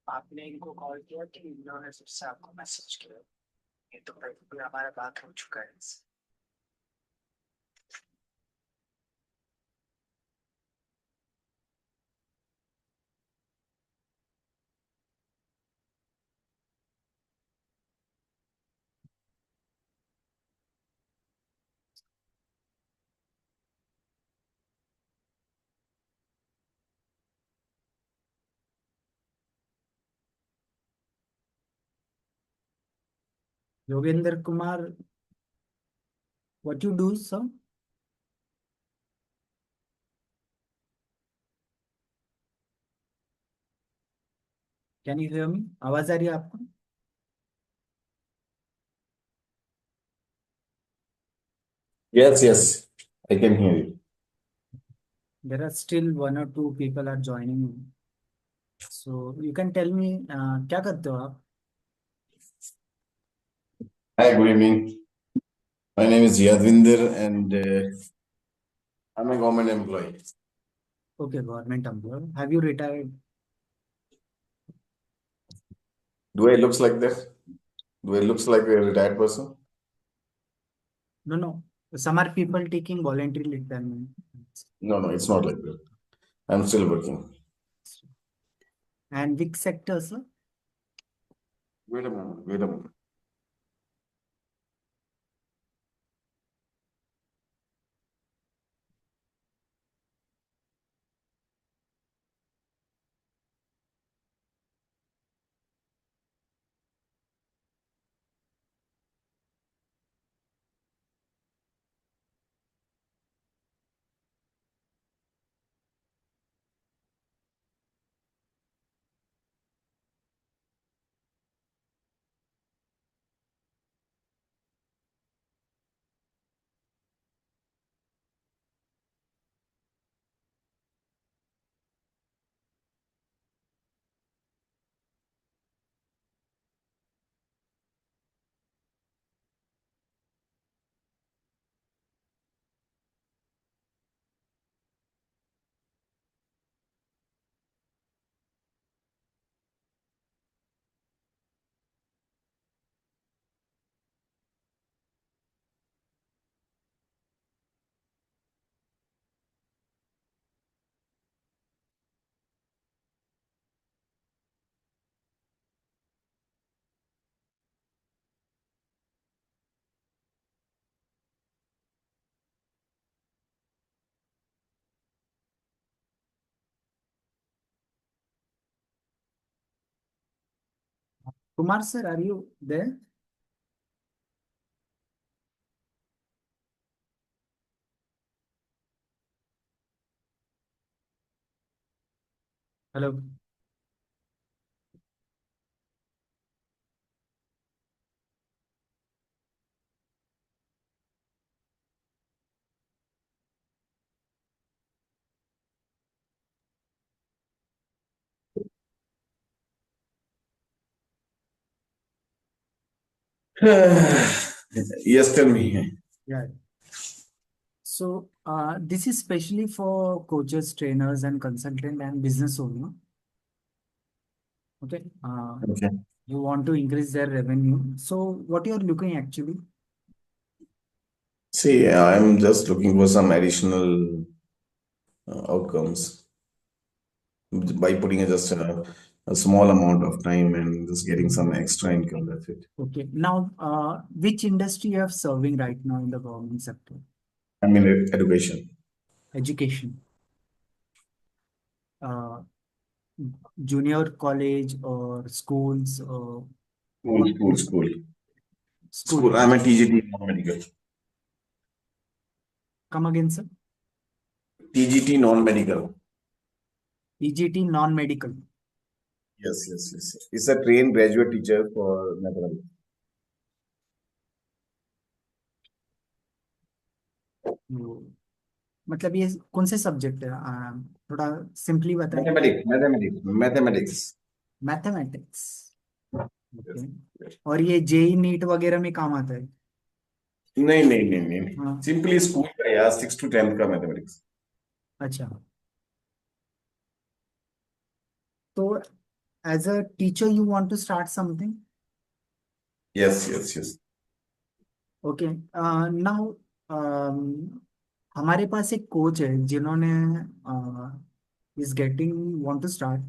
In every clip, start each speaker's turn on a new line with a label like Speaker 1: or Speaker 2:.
Speaker 1: आपने इनको कॉल किया कि इन्होंने फिर से आपको मैसेज किया? ये तो फिर हमारा बात हो चुका है इससे। Yogendra Kumar, what you do, sir? Can you hear me? आवाज आ रही है आपको?
Speaker 2: Yes, yes, I can hear you.
Speaker 1: There are still one or two people are joining. So you can tell me क्या करते हो आप?
Speaker 2: Hi, good evening. My name is Yadvinder and I'm a government employee.
Speaker 1: Okay, government employee. Have you retired?
Speaker 2: Do I looks like that? Do I looks like a retired person?
Speaker 1: No, no. Some are people taking voluntary retirement.
Speaker 2: No, no, it's not like that. I'm still working.
Speaker 1: And which sector, sir?
Speaker 2: Wait a moment, wait a moment.
Speaker 1: Kumar, sir, are you there? Hello.
Speaker 2: Yes, tell me.
Speaker 1: Yeah. So this is specially for coaches, trainers, and consultant and business owner. Okay.
Speaker 2: Okay.
Speaker 1: You want to increase their revenue. So what you're looking actually?
Speaker 2: See, I'm just looking for some additional outcomes by putting just a small amount of time and just getting some extra income. That's it.
Speaker 1: Okay. Now, which industry you are serving right now in the government sector?
Speaker 2: I mean, education.
Speaker 1: Education. Uh, Junior college or schools or
Speaker 2: School,
Speaker 1: what?
Speaker 2: school, school.
Speaker 1: School.
Speaker 2: School. I'm a TGT non-medical.
Speaker 1: Come again, sir.
Speaker 2: TGT non-medical.
Speaker 1: EGT non-medical.
Speaker 2: Yes, yes, yes. It's a trained graduate teacher for mathematics.
Speaker 1: तो मतलब ये कौन से subject है? थोड़ा simply बताएंगे?
Speaker 2: Mathematics.
Speaker 1: Mathematics.
Speaker 2: Yes,
Speaker 1: okay.
Speaker 2: yes.
Speaker 1: और ये जेई नीट वगैरह में काम आता है?
Speaker 2: नहीं नहीं नहीं नहीं नहीं
Speaker 1: हाँ।
Speaker 2: सिंपली स्कूल का यार 6 to 10 का मैथमेटिक्स.
Speaker 1: अच्छा। तो as a teacher, you want to start something?
Speaker 2: Yes, yes, yes.
Speaker 1: Okay now हमारे पास एक कोच है जिन्होंने is getting want to start,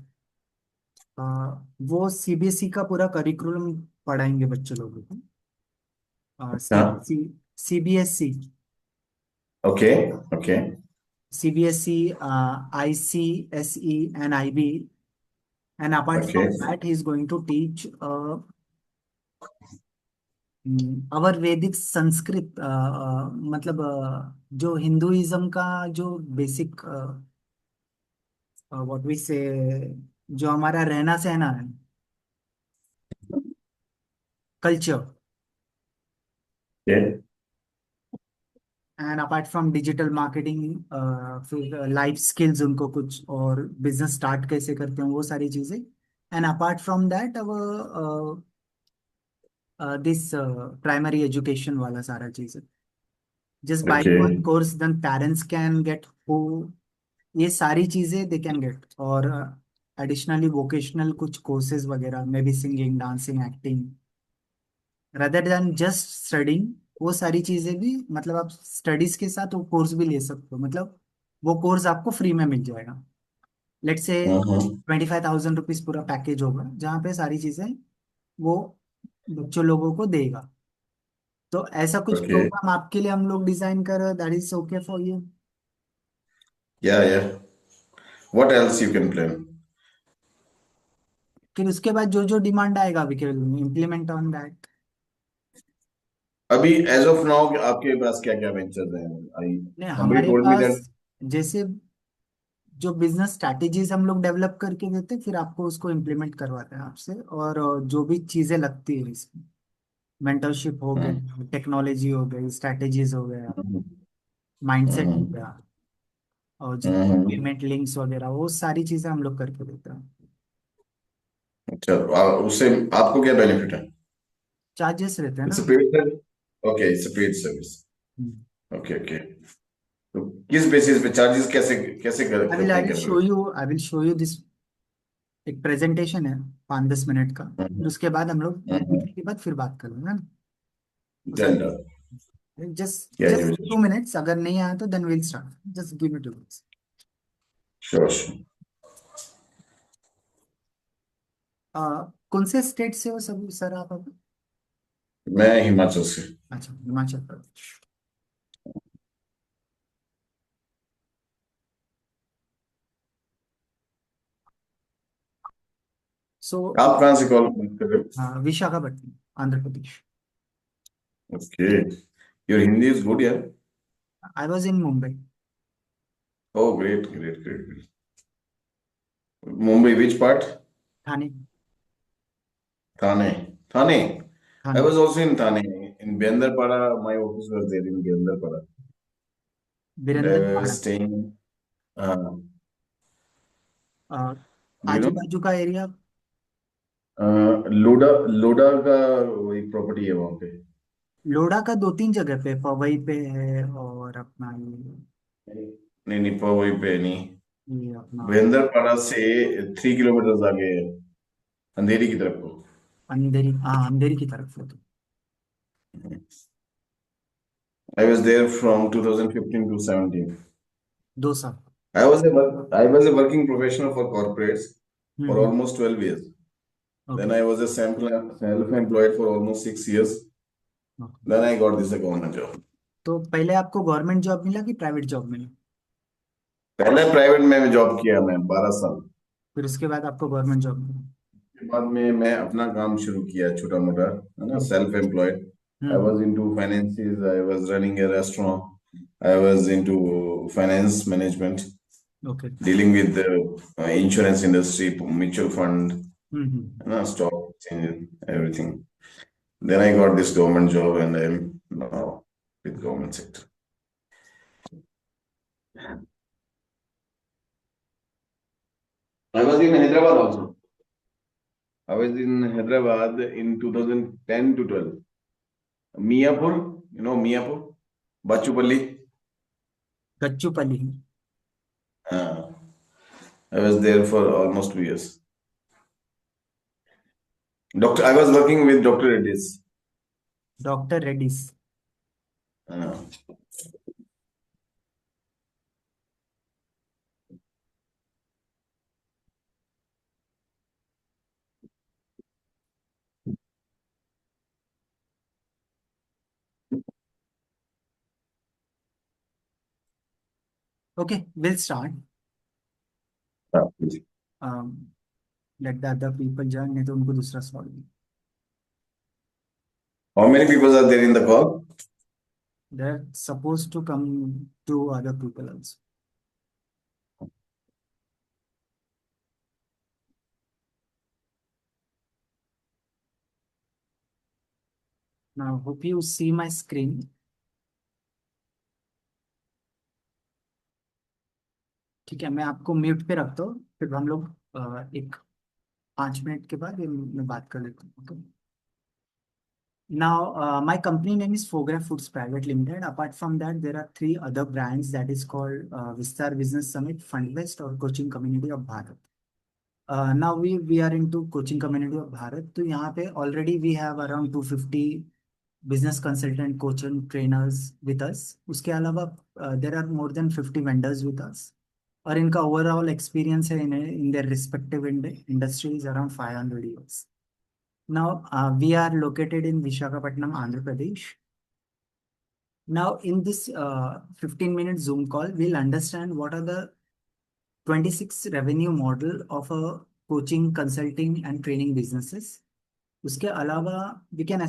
Speaker 1: वो सीबीएसई का पूरा करिकुलम पढ़ाएंगे बच्चे लोगों को।
Speaker 2: हाँ.
Speaker 1: CBSE CBSE
Speaker 2: Okay, okay,
Speaker 1: CBSE ICSE and IB, and apart from
Speaker 2: okay,
Speaker 1: that he is going to teach our Vedic Sanskrit, मतलब जो हिंदुइज्म का जो बेसिक व्हाट वी से, जो हमारा रहना सहना है, culture,
Speaker 2: okay.
Speaker 1: And apart from digital marketing, फिर लाइफ स्किल्स उनको कुछ, और बिजनेस स्टार्ट कैसे करते हैं वो सारी चीजें। And apart from that this primary education वाला सारा चीज, just buying one
Speaker 2: Okay.
Speaker 1: Course then parents can get हो, ये सारी चीजें दे कैन गेट। और एडिशनली वोकेशनल कुछ कोर्सेज वगैरह, maybe singing, dancing, acting, rather than just studying, वो सारी चीजें भी, मतलब आप स्टडीज के साथ वो कोर्स भी ले सकते हो, मतलब वो कोर्स आपको फ्री में मिल जाएगा। Let's say
Speaker 2: Mm-hmm.
Speaker 1: 25,000 रुपीज पूरा पैकेज होगा, जहाँ पे सारी चीजें वो बच्चों लोगों को देगा। तो ऐसा कुछ
Speaker 2: Okay.
Speaker 1: प्रोग्राम आपके लिए हम लोग डिजाइन कर, that is okay for you.
Speaker 2: Yeah, yeah. What else you can plan?
Speaker 1: फिर उसके बाद जो जो डिमांड आएगा we can implement on that.
Speaker 2: अभी एज ऑफ नाउ आपके पास क्या क्या वेंचर्स हैं? आई
Speaker 1: नहीं,
Speaker 2: somebody
Speaker 1: हमारे
Speaker 2: told me
Speaker 1: पास
Speaker 2: that.
Speaker 1: जैसे जो बिजनेस स्ट्रैटेजीज हम लोग डेवलप करके देते, फिर आपको उसको इम्प्लीमेंट करवाते हैं आपसे, और जो भी चीजें लगती है इसमें, मेंटरशिप हो
Speaker 2: हम्म,
Speaker 1: गया, टेक्नोलॉजी हो गई, स्ट्रैटेजीज हो गया,
Speaker 2: हम्म,
Speaker 1: माइंडसेट हो
Speaker 2: हम्म,
Speaker 1: गया, और जितने
Speaker 2: हम्म.
Speaker 1: पेमेंट लिंक्स वगैरह, वो सारी चीजें हम लोग करके देते हैं।
Speaker 2: अच्छा, उससे आपको क्या बेनिफिट है?
Speaker 1: चार्जेस रहते हैं
Speaker 2: इट्स
Speaker 1: ना।
Speaker 2: A paid service. Okay, it's a paid service.
Speaker 1: Hmm.
Speaker 2: Okay, okay. तो किस बेसिस पे चार्जेस कैसे कैसे
Speaker 1: आई
Speaker 2: करते हैं
Speaker 1: will show
Speaker 2: calculate?
Speaker 1: You, I will show you this, एक प्रेजेंटेशन है 5-10 मिनट का, फिर उसके बाद हम लोग मीटिंग के बाद फिर बात कर लेंगे ना। उसका
Speaker 2: डन, डन.
Speaker 1: जस्ट
Speaker 2: या
Speaker 1: जस्ट
Speaker 2: यू.
Speaker 1: 2 मिनट्स, अगर नहीं आया तो then will start, just give me 2 minutes.
Speaker 2: Sure, sure.
Speaker 1: कौन से स्टेट से हो सब सर आप अभी?
Speaker 2: मैं हिमाचल से.
Speaker 1: अच्छा, हिमाचल प्रदेश। सो
Speaker 2: आप कहाँ से कॉल कर रहे
Speaker 1: विशाखापट्टनम, आंध्र प्रदेश।
Speaker 2: हो? Okay. Your Hindi is good यार.
Speaker 1: I was in Mumbai.
Speaker 2: Oh, great, great, great. Mumbai, which part?
Speaker 1: Thane.
Speaker 2: Thane. Thane. I
Speaker 1: Thane,
Speaker 2: was also in Thane. In Bendarpada, my office was there in Bendarpada. And I
Speaker 1: Birender
Speaker 2: was
Speaker 1: पहाड़ा,
Speaker 2: staying. Do you
Speaker 1: आजू
Speaker 2: know?
Speaker 1: बाजू का area.
Speaker 2: लोडा. लोडा का वही property है वहां पे.
Speaker 1: लोढ़ा का 2-3 जगह पे, पवई पे है, और अपना
Speaker 2: नहीं, नहीं, वही पे नहीं.
Speaker 1: ये अपना
Speaker 2: बेंदरपाड़ा से 3 किलोमीटर आगे है, अंधेरी की तरफ को.
Speaker 1: अंधेरी, हाँ अंधेरी की तरफ है तो।
Speaker 2: I was there from 2015 to 17.
Speaker 1: 2 साल।
Speaker 2: I was a working professional for corporates for
Speaker 1: hmm.
Speaker 2: almost 12 years. Then
Speaker 1: okay.
Speaker 2: I was a self-employed for almost 6 years. Then I got this government job.
Speaker 1: तो पहले आपको government job मिला कि private job मिला?
Speaker 2: पहले private में job किया मैं 12 साल.
Speaker 1: फिर उसके बाद आपको गवर्नमेंट जॉब मिला?
Speaker 2: के बाद में मैं अपना काम शुरू किया छोटा मोटा, है ना,
Speaker 1: hmm.
Speaker 2: Self employed. I
Speaker 1: hmm.
Speaker 2: Was into finances, I was running a restaurant, I was into finance management,
Speaker 1: okay.
Speaker 2: Dealing with insurance industry, mutual fund,
Speaker 1: hmm.
Speaker 2: है ना, stock exchange, everything. Then I got this government job and I am now with government sector. I was in Hyderabad also. I was in Hyderabad in 2010 to 12. Miapur, you know Miapur? Bachupalli.
Speaker 1: गच्चूपली।
Speaker 2: Uh, I was there for almost 2 years. Doctor, I was working with Dr. Reddy's.
Speaker 1: Doctor Reddy's.
Speaker 2: Uh,
Speaker 1: okay, will start.
Speaker 2: yeah.
Speaker 1: Let the other people join, नहीं तो उनको दूसरा solve.
Speaker 2: How many people are there in the call?
Speaker 1: They're supposed to come to other people also. Now, hope you see my screen. ठीक है, मैं आपको mute पे रखता हूँ, फिर हम लोग एक 5 मिनट के बाद ये मैं बात कर लेता हूँ। Okay? Now, my company name is Fogra Foods Private Limited. Apart from that, there are three other brands that is called Vistar Business Summit, Fundvest, or Coaching Community of Bharat. Now we are into coaching community of Bharat. तो यहाँ पे already we have around 250 business consultant, coach and trainers with us. उसके अलावा there are more than 50 vendors with us. और इनका overall experience है in their respective industries around 500 years. Now we are located in Visakhapatnam, Andhra Pradesh. Now in this 15-minute Zoom call, we'll understand what are the 26 revenue model of a coaching, consulting and training businesses. उसके अलावा we can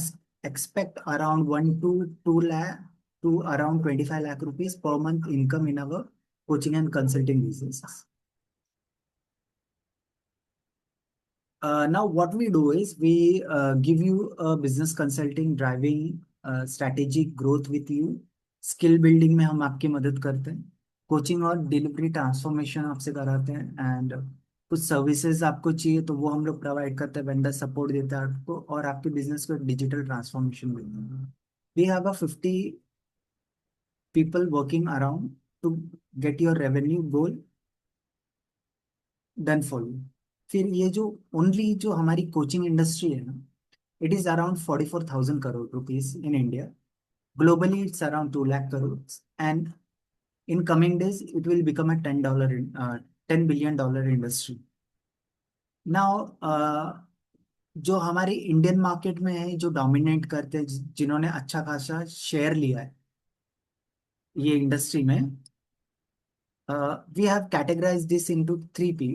Speaker 1: expect around 1 to 2 lakh to around 25 lakh rupees per month income in our coaching and consulting businesses. Now what we do is we give you a business consulting, driving strategic growth with you, skill building में हम आपकी मदद करते हैं, coaching और delivery transformation आपसे कराते हैं, एंड कुछ सर्विसेज आपको चाहिए तो वो हम लोग प्रोवाइड करते हैं, वेंडर सपोर्ट देते हैं आपको, और आपके बिजनेस को डिजिटल ट्रांसफॉर्मेशन देते हैं। We have a 50 people working around to get your revenue goal done for you. फिर ये जो ओनली जो हमारी कोचिंग इंडस्ट्री है ना, it is around 44,000 crore rupees in India. Globally, it's around 2 lakh crores. And in coming days, it will become a $10 billion industry. Now, जो हमारे Indian market में है, जो डोमिनेट करते हैं, जिन्होंने अच्छा खासा शेयर लिया है ये इंडस्ट्री में, we have categorize this into three P,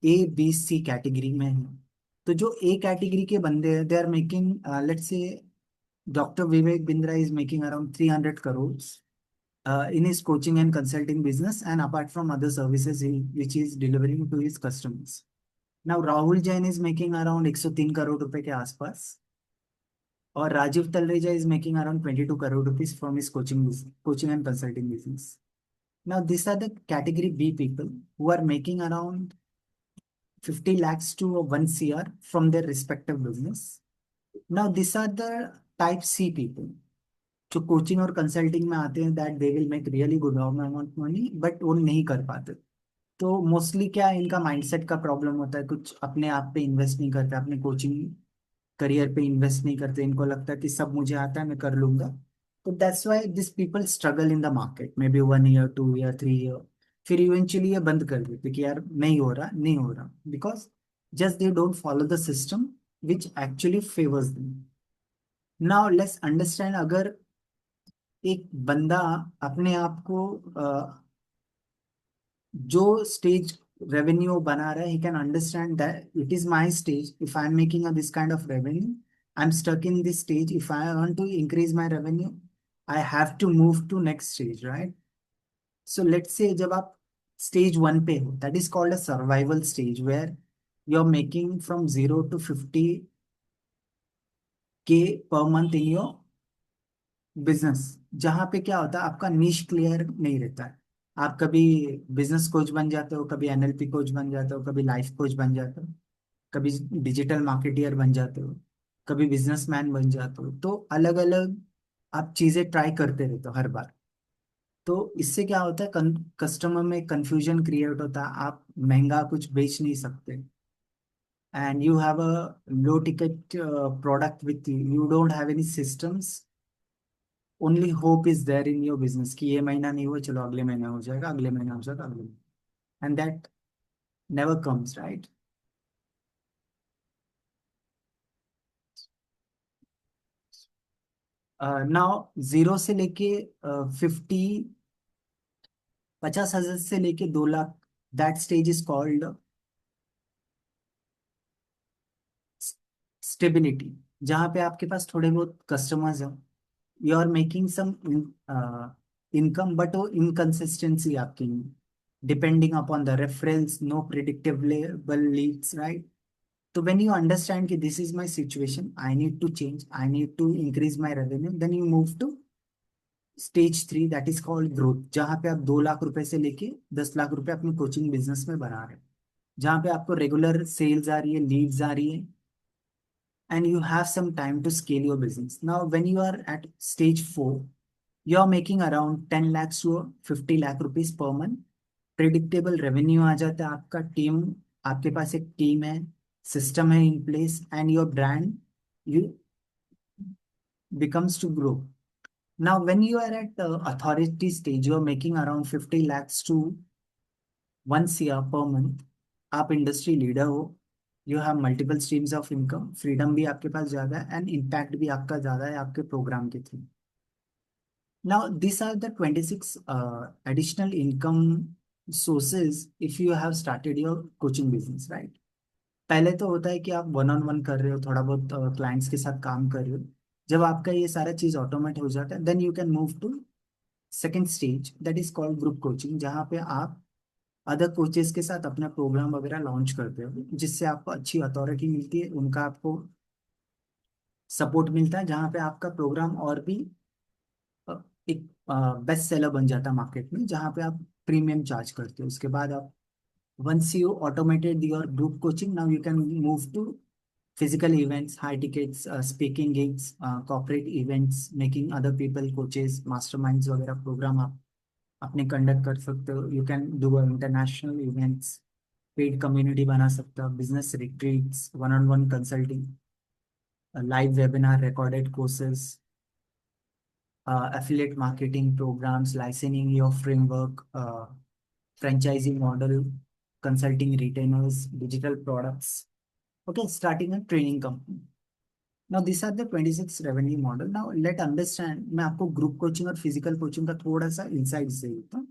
Speaker 1: A B C category में है। तो जो ए कैटेगरी के बंदे हैं, they are making, let's say doctor Vivek Bindra is making around 300 crores in his coaching and consulting business, and apart from other services which he is delivering to his customers. Now Rahul Jain is making around 103 crore रुपए के आसपास, और Rajeev Talreja is making around 22 crore rupees from his coaching and consulting business. Now these are the category B people who are making around 50 lakhs to 1 CR from their respective business. Now these are the type C people जो coaching और consulting में आते हैं, that they will make really good amount money, but वो नहीं कर पाते। तो मोस्टली क्या है, इनका माइंडसेट का प्रॉब्लम होता है, कुछ अपने आप पे इन्वेस्ट नहीं करते, अपने कोचिंग करियर पे इन्वेस्ट नहीं करते, इनको लगता है कि सब मुझे आता है, मैं कर लूंगा। तो that's why this people struggle in the market, may be 1 year, 2 year, 3 year, फिर इवेंचुअली ये बंद कर देते कि यार नहीं हो रहा, नहीं हो रहा, because just they don't follow the system which actually favours them. Now let's understand, अगर एक बंदा अपने आप को जो स्टेज रेवेन्यू बना रहा है, he can understand that it is my stage. If I'm making a this kind of revenue, I'm stuck in this stage. If I want to increase my revenue, I have to move to next stage, right? So let's say जब आप stage 1 पे हो, that is called a survival stage, where you're making from 0 to 50K per month in your business. जहाँ पे क्या होता है, आपका निश क्लियर नहीं रहता है। आप कभी बिजनेस कोच बन जाते हो, कभी एनएलपी कोच बन जाते हो, कभी लाइफ कोच बन जाते हो, कभी डिजिटल मार्केटियर बन जाते हो, कभी बिजनेसमैन बन जाते हो। तो अलग अलग आप चीजें ट्राई करते रहते हो हर बार। तो इससे क्या होता है, कस्टमर में कंफ्यूजन क्रिएट होता है, आप महंगा कुछ बेच नहीं सकते। and you have a low ticket product with you, you don't have any systems, only hope is there in your business कि ये महीना नहीं हुआ, चलो अगले महीने हो जाएगा, अगले महीने हो जाएगा, अगले, and that never comes, right? Now zero से लेके 50, 50,000 से लेके 2 lakh, that stage is called stability, जहाँ पे आपके पास थोड़े बहुत कस्टमर्स हैं, you are making some income, but वो इनकंसिस्टेंसी आपकी, depending upon the reference, no predictable leads, right? तो when you understand कि this is my situation, I need to change, I need to increase my revenue, then you move to stage 3, that is called growth, जहाँ पे आप 2 लाख रुपए से लेके 10 लाख रुपए अपने कोचिंग बिजनेस में बना रहे हैं, जहाँ पे आपको रेगुलर सेल्स आ रही है, लीड्स आ रही है, and you have some time to scale your business. Now, when you are at stage 4, you are making around 10 lakhs to 50 lakh rupees per month. Predictable revenue आ जाता है आपका, टीम, आपके पास एक टीम है, सिस्टम है in place, and your brand you becomes to grow. Now, when you are at the authority stage, you are making around 50 lakhs to 1 CR per month. आप industry leader हो, you have multiple streams of income, freedom भी आपके पास ज़्यादा है, and impact भी आपका ज़्यादा है आपके प्रोग्राम के through. Now, these are the 26 additional income sources if you have started your coaching business, right? पहले तो होता है कि आप वन ऑन वन कर रहे हो, थोड़ा बहुत क्लाइंट्स के साथ काम कर रहे हो. जब आपका ये सारा चीज ऑटोमेट हो जाता है, then you can move to second stage, that is called group coaching, जहाँ पे आप अदर कोचेस के साथ अपना प्रोग्राम वगैरह लॉन्च करते हो, जिससे आपको अच्छी अथॉरिटी मिलती है, उनका आपको सपोर्ट मिलता है, जहाँ पे आपका प्रोग्राम और भी अ, एक बेस्ट सेलर बन जाता है मार्केट में, जहाँ पे आप प्रीमियम चार्ज करते हो. उसके बाद आप, once you automated your group coaching, now you can move to physical events, high tickets, speaking gigs, corporate events, making other people coaches, masterminds वगैरह प्रोग्राम आप अपने कंडक्ट कर सकते हो. You can do international events, paid community बना सकते हो, business retreats, one on one consulting, live webinar, recorded courses, affiliate marketing programs, licensing your framework, franchising model, consulting retainers, digital products. Okay, starting a training company. Now, these are the 26 revenue model. Now, let understand, मैं आपको group coaching और physical coaching का थोड़ा सा insight दे देता हूँ.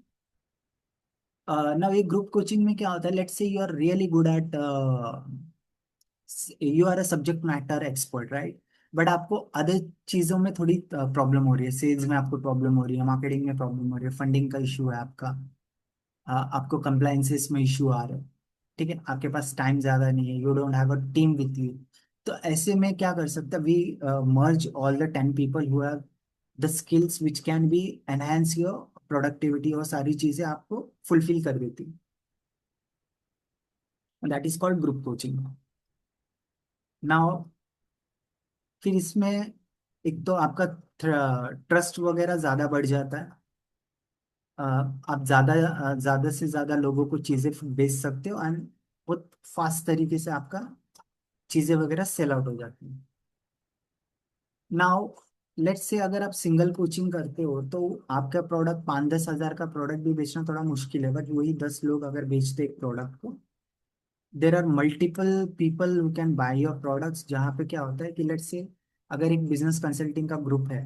Speaker 1: Now ये group coaching में क्या होता है, let's say you are really good at, you are a subject matter expert, right? But आपको अदर चीजों में थोड़ी प्रॉब्लम हो रही है, सेल्स में आपको प्रॉब्लम हो रही है, मार्केटिंग में प्रॉब्लम हो रही है, फंडिंग का इशू है आपका, आपको कंप्लायंसेस में इशू आ रहा है, ठीक है, आपके पास टाइम ज्यादा नहीं है, you don't have a team with you. तो ऐसे में क्या कर सकते हैं, we merge all the 10 people who have the skills which can be enhance your productivity, और सारी चीजें आपको फुलफिल कर देती, that is called group coaching. Now, फिर इसमें एक तो आपका ट्रस्ट वगैरह ज्यादा बढ़ जाता है, आप ज्यादा से ज्यादा लोगों को चीजें बेच सकते हो, एंड बहुत फास्ट तरीके से आपका चीजें वगैरह सेल आउट हो जाती है. नाउ, लेट्स से अगर आप सिंगल कोचिंग करते हो, तो आपका प्रोडक्ट 5-10 हजार का प्रोडक्ट भी बेचना थोड़ा मुश्किल है, बट वही 10 लोग अगर बेचते एक प्रोडक्ट को, there are multiple people who can buy your products. जहाँ पे क्या होता है कि लेट्स से अगर एक बिजनेस कंसल्टिंग का ग्रुप है,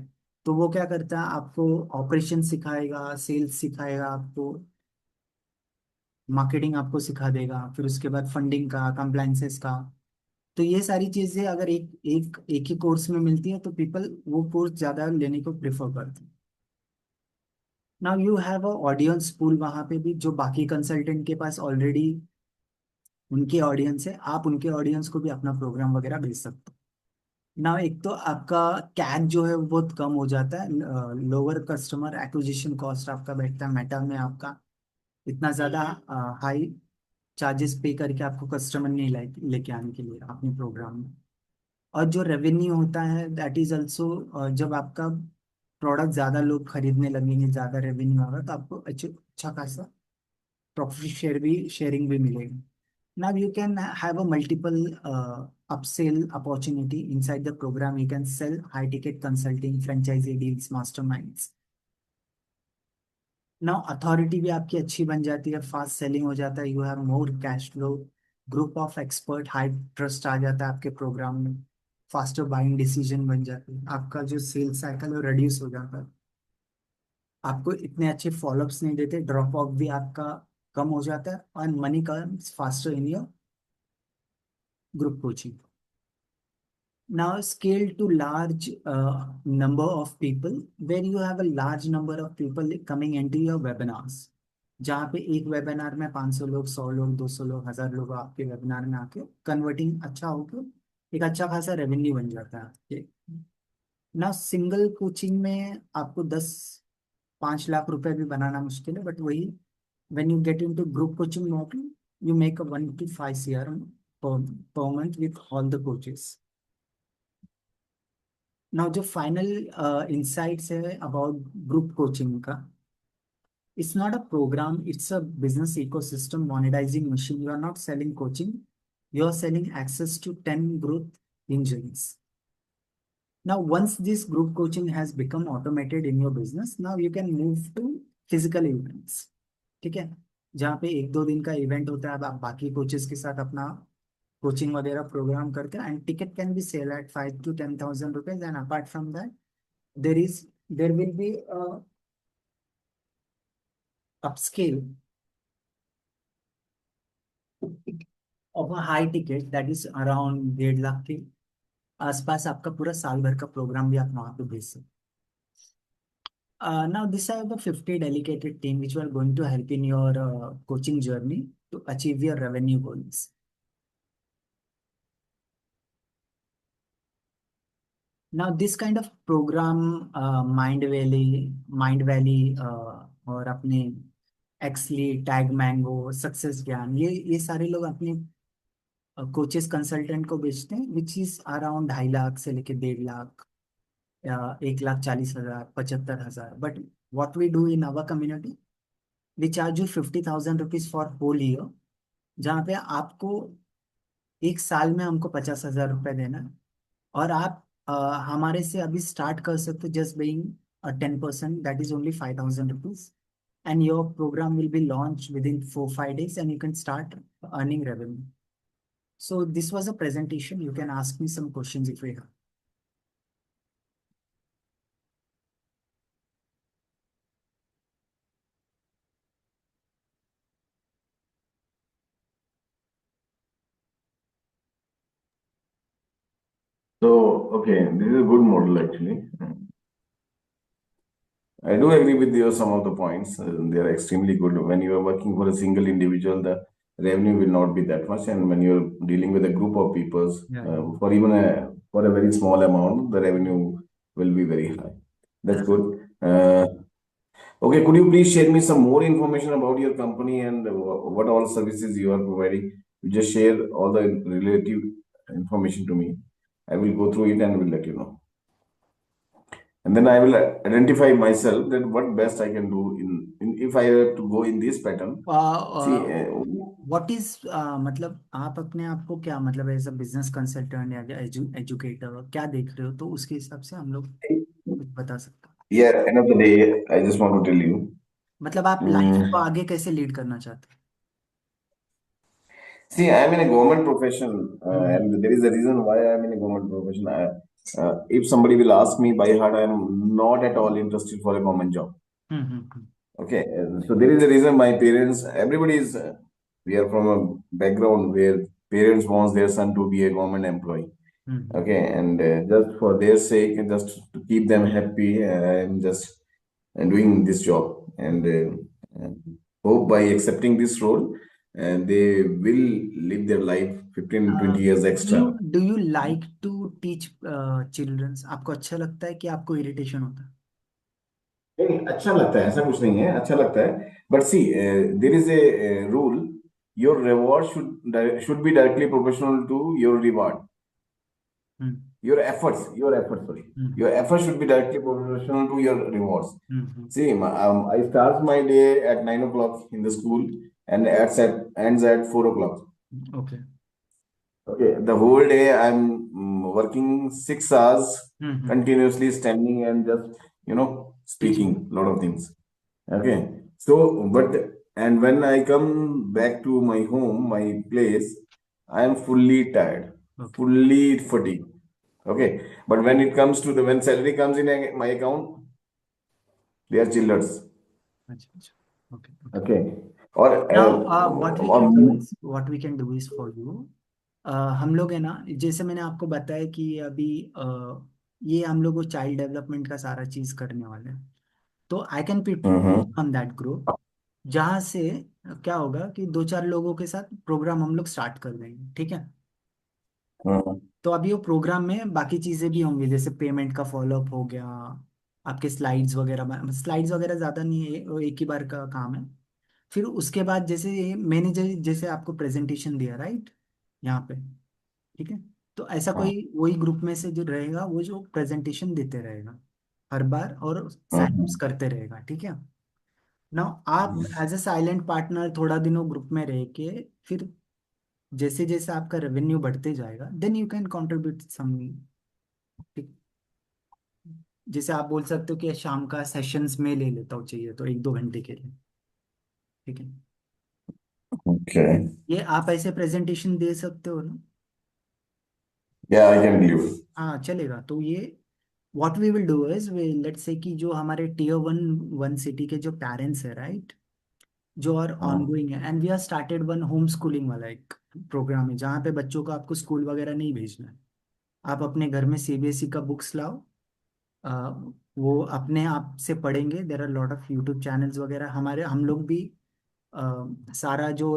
Speaker 1: तो वो क्या करता है, आपको ऑपरेशन सिखाएगा, सेल्स सिखाएगा, आपको मार्केटिंग आपको सिखा देगा, फिर उसके बाद फंडिंग का, कंप्लायंसेस का. तो ये सारी चीजें अगर एक एक एक ही कोर्स में मिलती है, तो पीपल वो कोर्स ज्यादा लेने को प्रेफर करते हैं. Now you have a audience pool वहां पे भी, जो बाकी कंसल्टेंट के पास ऑलरेडी उनके ऑडियंस है, आप उनके ऑडियंस को भी अपना प्रोग्राम वगैरह भेज सकते हो. ना, एक तो आपका कैच जो है वो बहुत कम हो जाता है, लोअर कस्टमर एक्विजिशन कॉस्ट आपका बैठता है, मेटा में आपका इतना ज्यादा हाई चार्जेस पे करके आपको कस्टमर नहीं लेके आने के लिए अपने प्रोग्राम में. और जो रेवेन्यू होता है, दैट इज ऑल्सो, जब आपका प्रोडक्ट ज्यादा लोग खरीदने लगेंगे, ज्यादा रेवेन्यू होगा, तो आपको अच्छा अच्छा खासा प्रॉफिट शेयरिंग भी मिलेगी. Now you can have a multiple upsell opportunity inside the program. You can sell high ticket consulting, franchisee deals, masterminds. Now authority भी आपकी अच्छी बन जाती है, फास्ट सेलिंग हो जाता है, you have more cash flow, group of expert, high trust आ जाता है आपके प्रोग्राम में, फास्टर बाइंग डिसीजन बन जाती है, आपका जो सेल्स साइकिल है रिड्यूस हो जाता है, आपको इतने अच्छे फॉलोअप्स नहीं देते, ड्रॉप ऑफ भी आपका कम हो जाता है, और money comes faster in your group coaching. Now scale to large number of people where you have a large number of people coming into your webinars. जहाँ पे एक वेबिनार में 500 लोग, 100 लोग, 200 लोग, 1000 लोग आपके वेबिनार में आके कन्वर्टिंग अच्छा होकर एक अच्छा खासा रेवेन्यू बन जाता है आपके. ना सिंगल कोचिंग में आपको 5 लाख रुपए भी बनाना मुश्किल है, बट वही when you get into group coaching model, you make a 1 to 5 CR per month with all the coaches. Now जो फाइनल इंसाइट्स है अबाउट ग्रुप कोचिंग का, it's not a programme, it's a business ecosystem monetizing machine. You are not selling coaching, you are selling access to 10 growth engines. Now, once this group coaching has become automated in your business, now you can move to physical events. ठीक है, जहाँ पे 1-2 दिन का event होता है, अब आप बाकी कोचेस के साथ अपना कोचिंग वगैरह प्रोग्राम करके, and ticket can be sell at 5 to 10,000 rupees. And apart from that there will be a upscale of a high ticket that is around 1.5 lakh के आसपास. आपका पूरा साल भर का प्रोग्राम भी आप वहाँ पे भेज सकते. Now these are the 50 dedicated team which are going to help in your coaching journey to achieve your revenue goals. Now this kind of program Mind Valley और अपने एक्सली, टैग मैंगो, सक्सेस ज्ञान, ये सारे लोग अपने coaches consultant को बेचते हैं, विच इज अराउंड 2.5 लाख से लेके 1.5 लाख या 1,40,000, 75,000. But what we do in our community, we charge you 50,000 rupees for whole year, जहाँ पे आपको एक साल में हमको 50,000 रुपये देना है, और आप हमारे से अभी स्टार्ट कर सकते, just being 10%, that is only 5,000 rupees, and your program will be launched within 4-5 days and you can start earning revenue. So this was a presentation. You can ask me some questions if you have.
Speaker 2: So, okay, this is a good model actually. I do agree with you some of the points. They are extremely good. When you are working for a single individual, the revenue will not be that much, and when you're dealing with a group of people,
Speaker 1: Yeah.
Speaker 2: For a very small amount, the revenue will be very high. That's good. Okay, could you please share me some more information about your company and what all services you are providing? You just share all the relative information to me. I will go through it and will let you know. And then I will identify myself that what best I can do in if I have to go in this pattern. See,
Speaker 1: what is मतलब आप अपने आप को क्या मतलब as a business consultant या educator क्या देख रहे हो, तो उसके हिसाब से हम लोग कुछ बता सकते हैं.
Speaker 2: yeah, end of the day, I just want to tell you.
Speaker 1: मतलब आप लाइफ को आगे कैसे लीड करना चाहते हैं.
Speaker 2: See, I am in a government profession, and there is a reason why I am in a government profession. If somebody will ask me by heart, I am not at all interested for a government job. Okay, so there is a reason my parents, everybody is, we are from a background where parents wants their son to be a government employee. Okay, and just for their sake, and just to keep them happy, I am just doing this job, and hope by accepting this role, and they will live their life 15-20 years extra.
Speaker 1: Do you like to teach children? आपको अच्छा लगता है कि आपको irritation होता है?
Speaker 2: नहीं, अच्छा लगता है, ऐसा कुछ नहीं है, अच्छा लगता है. But see, there is a rule, your reward should be directly proportional to your reward. Sorry. Your efforts should be directly proportional to your rewards. See, I start my day at 9 o'clock in the school and ends at 4 o'clock.
Speaker 1: Okay.
Speaker 2: Okay, the whole day I'm working 6 hours
Speaker 1: hmm.
Speaker 2: continuously standing and just,
Speaker 1: teaching.
Speaker 2: speaking lot of things. Okay, so but and when I come back to my home, my place, I am fully tired,
Speaker 1: okay.
Speaker 2: fully fatigued. Okay, but when it comes to the when salary comes in my account, they are chillers.
Speaker 1: अच्छा अच्छा। Okay okay.
Speaker 2: Okay, or
Speaker 1: now what we
Speaker 2: or
Speaker 1: can do is, for you, हम लोग है ना, जैसे मैंने आपको बताया कि अभी ये हम लोग वो चाइल्ड डेवलपमेंट का सारा चीज करने वाले हैं। तो I can pit
Speaker 2: mm-hmm,
Speaker 1: on that group, जहाँ से क्या होगा कि दो चार लोगों के साथ प्रोग्राम हम लोग स्टार्ट कर देंगे, ठीक है।
Speaker 2: mm-hmm,
Speaker 1: तो अभी वो प्रोग्राम में बाकी चीजें भी होंगी, जैसे पेमेंट का फॉलोअप हो गया, आपके स्लाइड्स वगैरह ज्यादा नहीं है, वो एक ही बार का काम है। फिर उसके बाद जैसे मैंने जैसे आपको प्रेजेंटेशन दिया राइट, यहाँ पे, ठीक है। तो ऐसा कोई वही ग्रुप में से जो रहेगा वो जो प्रेजेंटेशन देते रहेगा हर बार, और साइंस
Speaker 2: mm-hmm,
Speaker 1: करते रहेगा, ठीक है। नाउ आप एज ए साइलेंट पार्टनर थोड़ा दिनों ग्रुप में रह के, फिर जैसे जैसे आपका रेवेन्यू बढ़ते जाएगा देन यू कैन कंट्रीब्यूट सम, ठीक। जैसे आप बोल सकते हो कि शाम का सेशंस में ले लेता हूँ, चाहिए तो एक दो घंटे के लिए, ठीक है।
Speaker 2: okay.
Speaker 1: ये आप ऐसे प्रेजेंटेशन दे सकते हो ना।
Speaker 2: Yeah, I can believe.
Speaker 1: हाँ चलेगा। तो ये what we will do is we let's say कि जो हमारे टीयर वन वन सिटी के जो पेरेंट्स है राइट, जो और
Speaker 2: Mm-hmm.
Speaker 1: ऑनगोइंग है, and we are started one home schooling वाला एक प्रोग्राम है, जहाँ पे बच्चों को आपको स्कूल वगैरह नहीं भेजना है। आप अपने घर में सीबीएसई का बुक्स लाओ, अ, वो अपने आप से पढ़ेंगे। There are lot of YouTube channels वगैरह, हमारे हम लोग भी सारा जो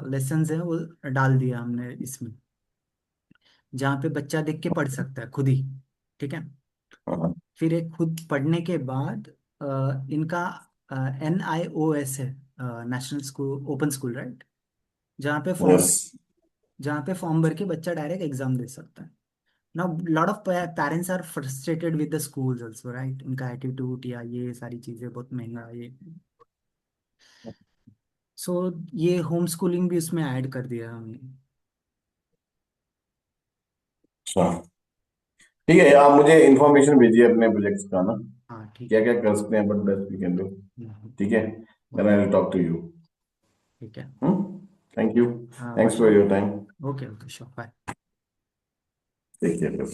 Speaker 1: लेसन्स है वो डाल दिया हमने इसमें, जहाँ पे बच्चा देख के पढ़ सकता है खुद ही, ठीक है। फिर एक खुद पढ़ने के बाद इनका NIOS है, national school open school right, जहाँ पे फॉर्म
Speaker 2: Yes.
Speaker 1: जहाँ पे फॉर्म भर के बच्चा डायरेक्ट एग्जाम दे सकता है। ना lot of parents are frustrated with the schools also right, उनका एटीट्यूड या ये सारी चीज़ें बहुत महंगा ये। सो ये होम स्कूलिंग भी उसमें ऐड कर दिया है हमने।
Speaker 2: अच्छा, ठीक है, आप मुझे इंफॉर्मेशन भेजिए अपने प्रोजेक्ट्स का ना,
Speaker 1: हाँ ठीक
Speaker 2: क्या
Speaker 1: है।
Speaker 2: क्या कर सकते हैं, but best we can do. ठीक है, then
Speaker 1: okay.
Speaker 2: I will talk to you.
Speaker 1: ठीक है।
Speaker 2: थैंक यू,
Speaker 1: हाँ
Speaker 2: thanks for
Speaker 1: Varsha.
Speaker 2: Your time.
Speaker 1: Okay okay sure bye.
Speaker 2: Take care.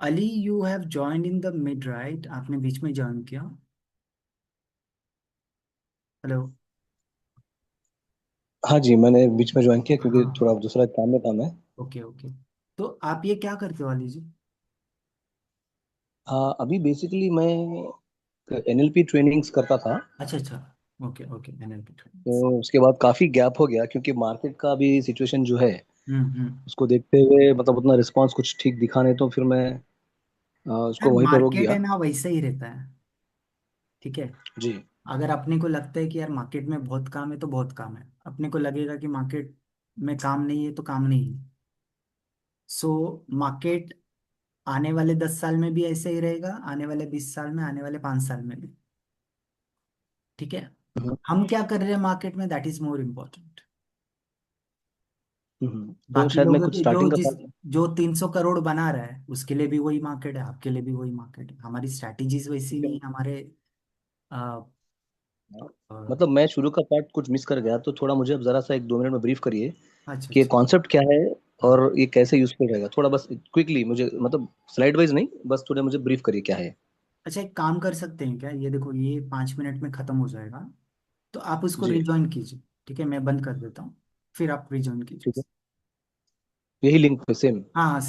Speaker 1: Ali you have joined in the mid right, आपने बीच में join किया। Hello.
Speaker 3: हाँ जी, मैंने बीच में ज्वाइन किया क्योंकि
Speaker 1: हाँ।
Speaker 3: थोड़ा दूसरा काम में था मैं।
Speaker 1: Okay okay. तो आप ये क्या करते हो अली जी।
Speaker 3: हाँ, अभी बेसिकली मैं एनएलपी ट्रेनिंग्स करता था।
Speaker 1: अच्छा अच्छा। Okay okay NLP trainings.
Speaker 3: तो उसके बाद काफ़ी गैप हो गया क्योंकि मार्केट का अभी सिचुएशन जो है
Speaker 1: हम्म।
Speaker 3: उसको देखते हुए मतलब उतना रिस्पांस कुछ ठीक दिखा नहीं, तो फिर मैं
Speaker 1: यार
Speaker 3: उसको वहीं पे रोक
Speaker 1: मार्केट है
Speaker 3: दिया।
Speaker 1: ना वैसा ही रहता है, ठीक है।
Speaker 3: जी।
Speaker 1: अगर अपने को लगता है कि यार मार्केट में बहुत काम है तो बहुत काम है, अपने को लगेगा कि मार्केट में काम नहीं है तो काम नहीं है। सो मार्केट आने वाले 10 साल में भी ऐसे ही रहेगा, आने वाले 20 साल में, आने वाले 5 साल में भी, ठीक है।
Speaker 3: हम्म,
Speaker 1: हम क्या कर रहे हैं मार्केट में, दैट इज मोर इम्पोर्टेंट।
Speaker 3: तो
Speaker 1: बाकी
Speaker 3: शायद मैं
Speaker 1: लोग
Speaker 3: कुछ
Speaker 1: जो
Speaker 3: स्टार्टिंग का
Speaker 1: जिस
Speaker 3: पार्ट।
Speaker 1: जो 300 करोड़ बना रहा है उसके लिए भी वही मार्केट है, आपके लिए भी वही मार्केट है। हमारी स्ट्रैटेजीज वैसी नहीं है, हमारे अ, अ,
Speaker 3: मतलब मैं शुरू का पार्ट कुछ मिस कर गया, तो थोड़ा मुझे अब जरा सा एक दो मिनट में ब्रीफ करिए
Speaker 1: अच्छा
Speaker 3: कि ये
Speaker 1: अच्छा।
Speaker 3: कॉन्सेप्ट क्या है
Speaker 1: हाँ।
Speaker 3: और ये कैसे यूजफुल रहेगा। थोड़ा बस क्विकली मुझे, मतलब स्लाइड वाइज नहीं, बस थोड़ा मुझे ब्रीफ करिए क्या है।
Speaker 1: अच्छा एक काम कर सकते हैं क्या, ये देखो ये 5 मिनट में खत्म हो जाएगा, तो आप उसको
Speaker 3: जी।
Speaker 1: रिज्वाइन कीजिए, ठीक है। मैं बंद कर देता हूँ, फिर आप रिज्वाइन कीजिए।
Speaker 3: ठीक है, यही लिंक पे सेम।
Speaker 1: हाँ हाँ।